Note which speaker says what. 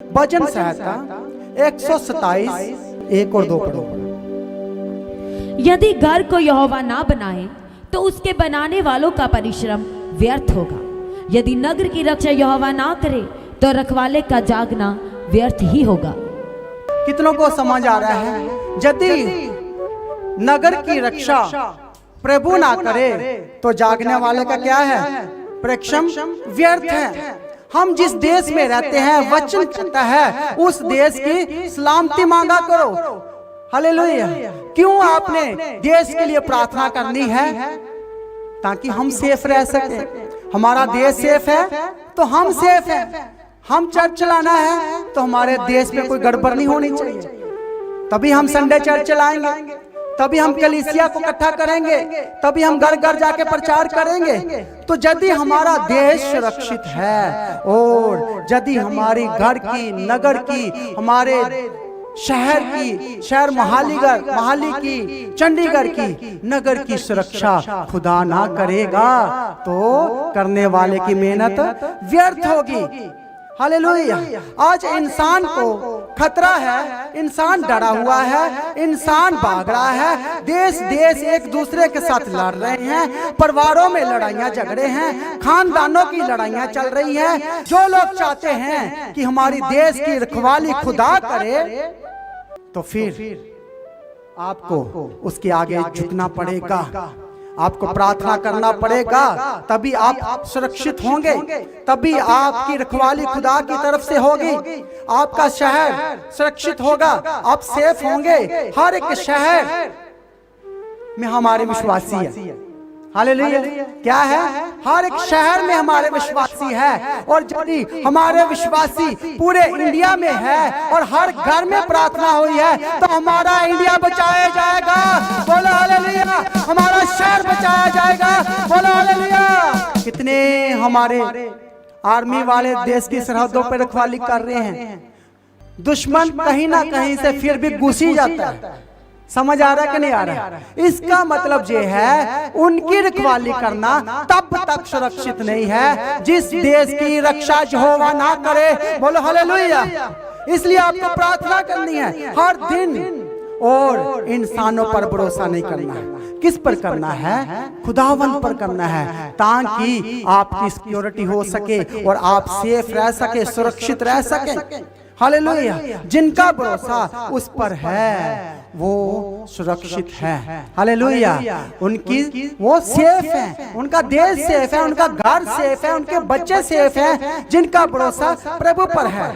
Speaker 1: भजन संहिता 127 1 और 2 पढ़ो।
Speaker 2: यदि घर को यहोवा ना बनाए तो उसके बनाने वालों का परिश्रम व्यर्थ होगा। यदि नगर की रक्षा यहोवा ना करे तो रखवाले का जागना व्यर्थ ही होगा।
Speaker 1: कितनों को समझ आ रहा है? यदि नगर की रक्षा प्रभु ना करे तो जागने वाले का क्या है? परिश्रम व्यर्थ है। हम जिस देश में रहते हैं वचन कहता है उस देश की सलामती मांगा करो। हालेलुया। क्यों आपने देश के लिए प्रार्थना करनी है? ताकि हम सेफ रह सके। हमारा देश सेफ है तो हम सेफ है। हम चर्च चलाना है तो हमारे देश में कोई गड़बड़ नहीं होनी चाहिए, तभी हम संडे चर्च चलाएंगे, तभी हम कलीसिया को इकट्ठा करेंगे, तभी हम घर घर जाके प्रचार करेंगे। तो यदि हमारा देश सुरक्षित है और यदि हमारी घर की, नगर की, हमारे शहर की, शहर मोहाली की, चंडीगढ़ की, नगर की सुरक्षा खुदा ना करेगा तो करने वाले की मेहनत व्यर्थ होगी। हालेलुया। आज इंसान को खतरा है, इंसान डरा हुआ है, इंसान भाग रहा है, देश एक दूसरे के साथ लड़ रहे हैं, परिवारों में लड़ाइयां झगड़े हैं, खानदानों की लड़ाइयां चल रही हैं। जो लोग चाहते हैं कि हमारी देश की रखवाली खुदा करे तो फिर आपको उसके आगे झुकना पड़ेगा, आपको प्रार्थना करना पड़ेगा, तभी आप सुरक्षित होंगे, तभी आपकी रखवाली खुदा की तरफ से होगी, आपका शहर सुरक्षित होगा, आप सेफ होंगे। हर एक शहर में हमारे विश्वासी है। हालेलुया। क्या है? हर एक शहर में हमारे विश्वासी है। और यदि हमारे विश्वासी पूरे इंडिया में है और हर घर में प्रार्थना हुई है तो हमारा इंडिया बचाया जाएगा। बोलो हालेलुया। हमारा शहर बचाया जाएगा। बोलो हालेलुया। कितने हमारे आर्मी वाले देश की सरहदों पर रखवाली कर रहे हैं, दुश्मन कहीं ना कहीं से फिर भी घुस ही जाता है। समझ आ रहा है कि नहीं आ रहा? इसका मतलब ये है उनकी रखवाली करना तब तक सुरक्षित नहीं है जिस देश की रक्षा यहोवा ना करे। बोलो हालेलुया। इसलिए आपको प्रार्थना करनी है हर दिन और इंसानों पर भरोसा नहीं करना है। किस पर करना है? खुदावन पर करना है, ताकि आपकी सिक्योरिटी हो सके और आप सेफ रह सके, सुरक्षित रह सके। हालेलुया। जिनका भरोसा उस पर है वो सुरक्षित है। हालेलुया। उनकी वो सेफ है, उनका देश सेफ है, उनका घर सेफ है, उनके बच्चे सेफ हैं, जिनका भरोसा प्रभु पर है।